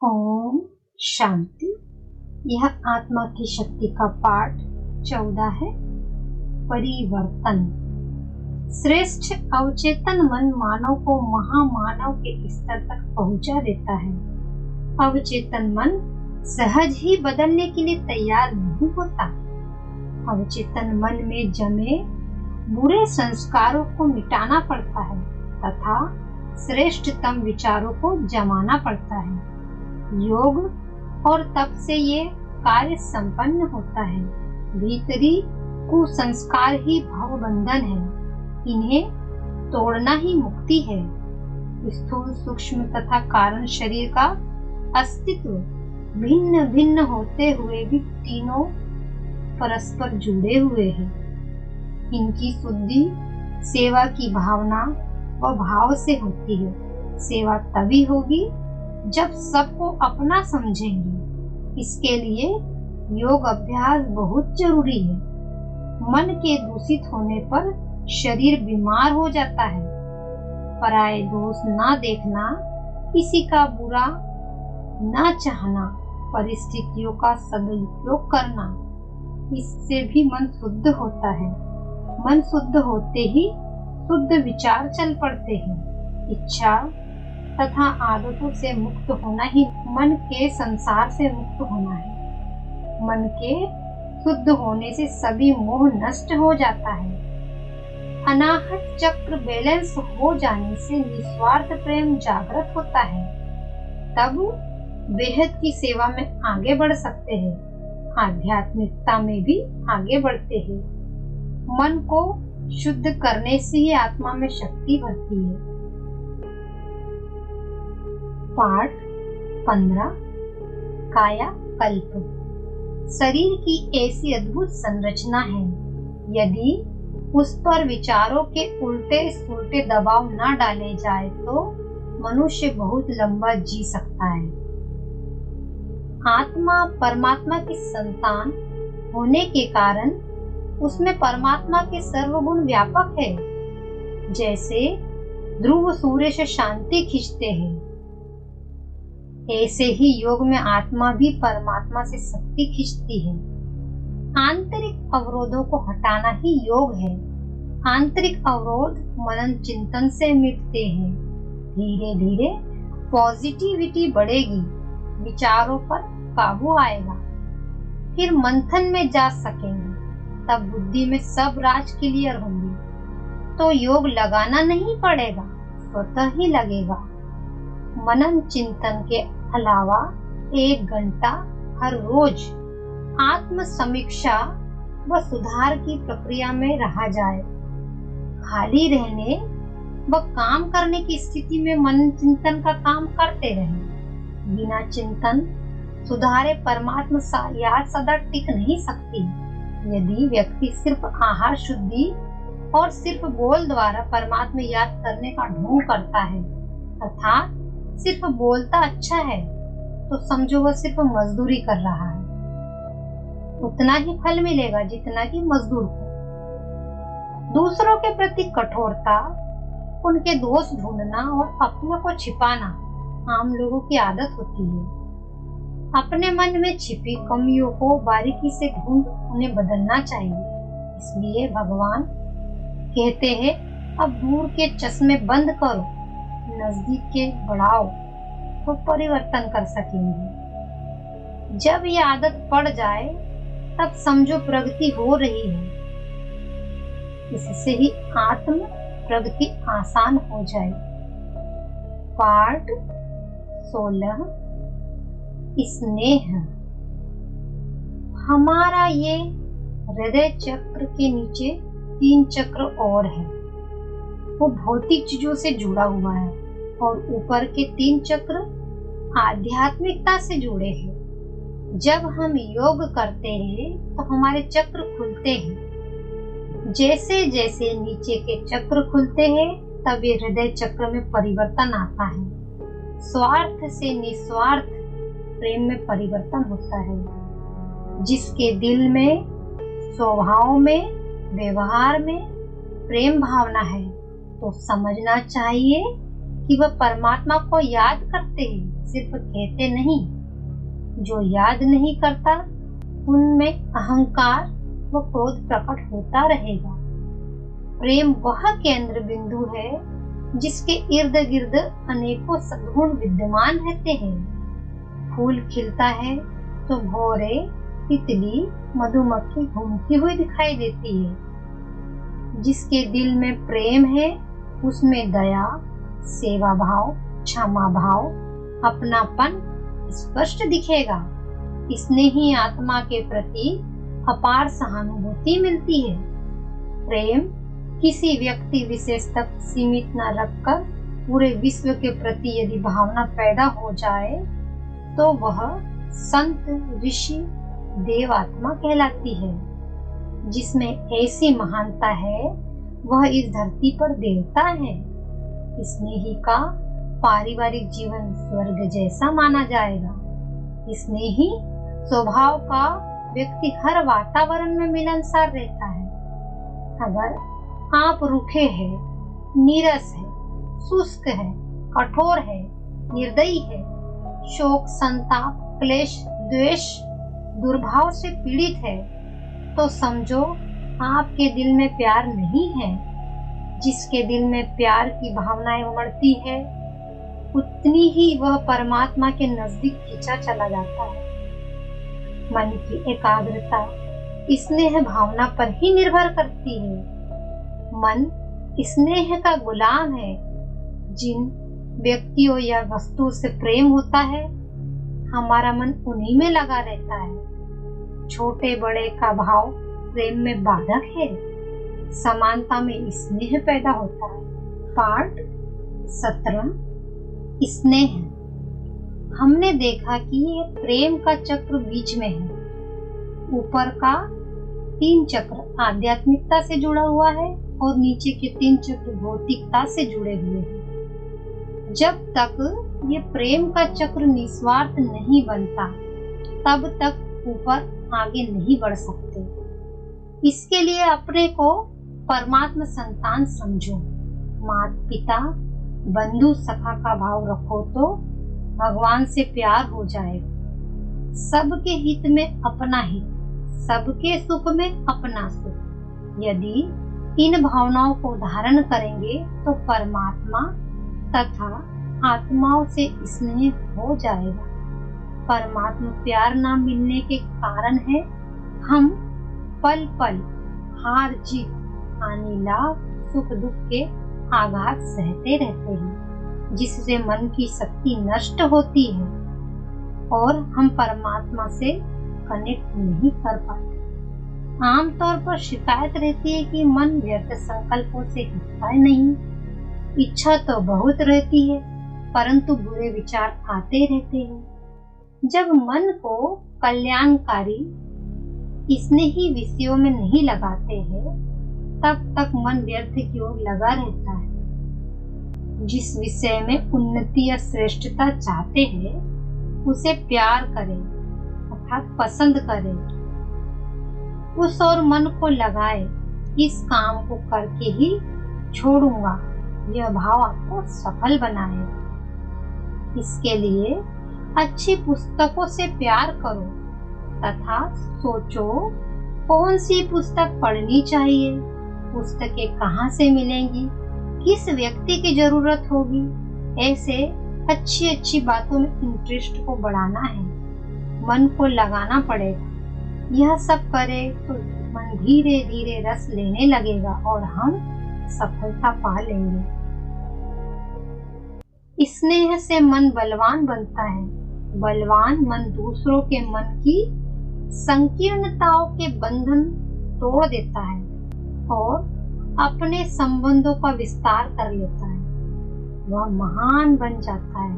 ओम शांति। यह आत्मा की शक्ति का पाठ 14 है। परिवर्तन। श्रेष्ठ अवचेतन मन मानव को महामानव के स्तर तक पहुंचा देता है। अवचेतन मन सहज ही बदलने के लिए तैयार नहीं होता। अवचेतन मन में जमे बुरे संस्कारों को मिटाना पड़ता है तथा श्रेष्ठतम विचारों को जमाना पड़ता है। योग और तप से ये कार्य संपन्न होता है। भीतरी कुसंस्कार ही भवबंधन है, इन्हें तोड़ना ही मुक्ति है। स्थूल सूक्ष्म तथा कारण शरीर का अस्तित्व भिन्न भिन्न होते हुए भी तीनों परस्पर जुड़े हुए हैं। इनकी शुद्धि सेवा की भावना व भाव से होती है। सेवा तभी होगी जब सबको अपना समझेंगे। इसके लिए योग अभ्यास बहुत जरूरी है। मन के दूषित होने पर शरीर बीमार हो जाता है। पराये दोष ना देखना, किसी का बुरा ना चाहना, परिस्थितियों का सदुपयोग करना, इससे भी मन शुद्ध होता है। मन शुद्ध होते ही शुद्ध विचार चल पड़ते हैं। इच्छा तथा आदतों से मुक्त होना ही मन के संसार से मुक्त होना है। मन के शुद्ध होने से सभी मोह नष्ट हो जाता है। अनाहत चक्र बैलेंस हो जाने से निस्वार्थ प्रेम जागृत होता है। तब बेहद की सेवा में आगे बढ़ सकते हैं। आध्यात्मिकता में भी आगे बढ़ते हैं। मन को शुद्ध करने से ही आत्मा में शक्ति बढ़ती है। पाठ 15। काया कल्प। शरीर की ऐसी अद्भुत संरचना है, यदि उस पर विचारों के उल्टे सुलटे दबाव न डाले जाए तो मनुष्य बहुत लंबा जी सकता है। आत्मा परमात्मा की संतान होने के कारण उसमें परमात्मा के सर्वगुण व्यापक है। जैसे ध्रुव सूर्य से शांति खींचते हैं, ऐसे ही योग में आत्मा भी परमात्मा से शक्ति खींचती है। आंतरिक अवरोधों को हटाना ही योग है। आंतरिक अवरोध मनन चिंतन से मिटते हैं। धीरे धीरे पॉजिटिविटी बढ़ेगी, विचारों पर काबू आएगा, फिर मंथन में जा सकेंगे। तब बुद्धि में सब राज क्लियर होंगे, तो योग लगाना नहीं पड़ेगा, स्वतः ही लगेगा। मनन चिंतन के अलावा 1 घंटा हर रोज आत्म समीक्षा व सुधार की प्रक्रिया में रहा जाए। खाली रहने व काम करने की स्थिति में मनन चिंतन का काम करते रहें। बिना चिंतन सुधारे परमात्मा याद सदा टिक नहीं सकती। यदि व्यक्ति सिर्फ आहार शुद्धि और सिर्फ बोल द्वारा परमात्मा याद करने का ढोंग करता है, अर्थात सिर्फ बोलता अच्छा है, तो समझो वह सिर्फ मजदूरी कर रहा है। उतना ही फल मिलेगा जितना कि मजदूर को। दूसरों के प्रति कठोरता, उनके दोष ढूंढना और अपनों को छिपाना आम लोगों की आदत होती है। अपने मन में छिपी कमियों को बारीकी से ढूंढ उन्हें बदलना चाहिए। इसलिए भगवान कहते हैं, अब दूर के चश्मे बंद करो, नजदीक के बढ़ाओ, तो परिवर्तन कर सकेंगे। जब ये आदत पड़ जाए तब समझो प्रगति हो रही है। इससे ही आत्म प्रगति आसान हो जाए। पाठ 16। स्नेह। हमारा ये हृदय चक्र के नीचे 3 चक्र और है। वो भौतिक चीजों से जुड़ा हुआ है और ऊपर के 3 चक्र आध्यात्मिकता से जुड़े हैं। जब हम योग करते हैं तो हमारे चक्र खुलते हैं। जैसे जैसे नीचे के चक्र खुलते हैं तब ये हृदय चक्र में परिवर्तन आता है। स्वार्थ से निस्वार्थ प्रेम में परिवर्तन होता है। जिसके दिल में, स्वभाव में, व्यवहार में प्रेम भावना है, तो समझना चाहिए कि वह परमात्मा को याद करते हैं, सिर्फ कहते नहीं। जो याद नहीं करता उनमें अहंकार व क्रोध प्रकट होता रहेगा। प्रेम वह केंद्र बिंदु है जिसके इर्द गिर्द अनेकों सद्गुण विद्यमान रहते हैं। फूल खिलता है तो भौरे, तितली, मधुमक्खी घूमती हुई दिखाई देती है। जिसके दिल में प्रेम है उसमें दया, सेवा भाव, क्षमा भाव, अपनापन स्पष्ट दिखेगा। स्नेही आत्मा के प्रति अपार सहानुभूति मिलती है। प्रेम किसी व्यक्ति विशेष तक सीमित न रखकर पूरे विश्व के प्रति यदि भावना पैदा हो जाए तो वह संत, ऋषि, देव आत्मा कहलाती है। जिसमें ऐसी महानता है वह इस धरती पर देवता है। स्नेही का पारिवारिक जीवन स्वर्ग जैसा माना जाएगा। स्नेही स्वभाव का व्यक्ति हर वातावरण में मिलनसार रहता है। अगर आप रूखे हैं, नीरस है, शुष्क है, कठोर है, निर्दयी है, शोक, संताप, क्लेश, द्वेष, दुर्भाव से पीड़ित है तो समझो आपके दिल में प्यार नहीं है। जिसके दिल में प्यार की भावनाएं उमड़ती है उतनी ही वह परमात्मा के नजदीक खींचा चला जाता है। मन की एकाग्रता स्नेह भावना पर ही निर्भर करती है। मन स्नेह का गुलाम है। जिन व्यक्तियों या वस्तु से प्रेम होता है हमारा मन उन्हीं में लगा रहता है। छोटे बड़े का भाव प्रेम में बाधक है। समानता में स्नेह पैदा होता है। पाठ 17 स्नेह। हमने देखा कि ये प्रेम का चक्र बीच में है। ऊपर का 3 चक्र आध्यात्मिकता से जुड़ा हुआ है और नीचे के 3 चक्र भौतिकता से जुड़े हुए हैं। जब तक ये प्रेम का चक्र निस्वार्थ नहीं बनता तब तक ऊपर आगे नहीं बढ़ सकते। इसके लिए अपने को परमात्मा संतान समझो। माता पिता, बंधु, सखा का भाव रखो तो भगवान से प्यार हो जाएगा। सबके हित में अपना हित, सबके सुख में अपना सुख। यदि इन भावनाओं को धारण करेंगे तो परमात्मा तथा आत्माओं से स्नेह हो जाएगा। परमात्मा प्यार न मिलने के कारण है हम पल पल हार जीत, हानि लाभ, सुख दुख के आघात सहते रहते हैं, जिससे मन की शक्ति नष्ट होती है और हम परमात्मा से कनेक्ट नहीं कर पाते। आमतौर पर शिकायत रहती है कि मन व्यर्थ संकल्पों से हिलता नहीं। इच्छा तो बहुत रहती है परंतु बुरे विचार आते रहते हैं। जब मन को कल्याणकारी स्नेही विषयों में नहीं लगाते हैं तब तक मन व्यर्थ की ओर लगा रहता है। जिस विषय में उन्नति या श्रेष्ठता चाहते हैं उसे प्यार करें अर्थात पसंद करें, उस और मन को लगाए। इस काम को करके ही छोड़ूंगा, यह भाव आपको सफल बनाएगा। इसके लिए अच्छी पुस्तकों से प्यार करो तथा सोचो कौन सी पुस्तक पढ़नी चाहिए, पुस्तकें कहाँ से मिलेंगी, किस व्यक्ति की जरूरत होगी। ऐसे अच्छी अच्छी बातों में इंटरेस्ट को बढ़ाना है, मन को लगाना पड़ेगा। यह सब करे तो मन धीरे धीरे रस लेने लगेगा और हम सफलता पा लेंगे। स्नेह से मन बलवान बनता है। बलवान मन दूसरों के मन की संकीर्णताओं के बंधन तोड़ देता है और अपने संबंधों का विस्तार कर लेता है। वह महान बन जाता है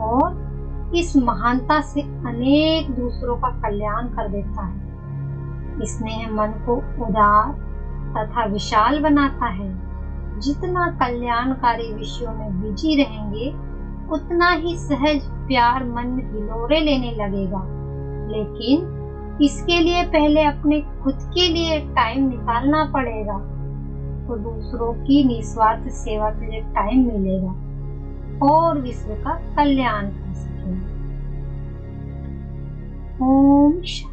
और इस महानता से अनेक दूसरों का कल्याण कर देता है। स्नेह मन को उदार तथा विशाल बनाता है। जितना कल्याणकारी विषयों में बिजी रहेंगे उतना ही सहज प्यार मन में हिलोरे लेने लगेगा। लेकिन इसके लिए पहले अपने खुद के लिए टाइम निकालना पड़ेगा तो दूसरों की निस्वार्थ सेवा के लिए टाइम मिलेगा। और विश्व का कल्याण कर सके। ओम शांति।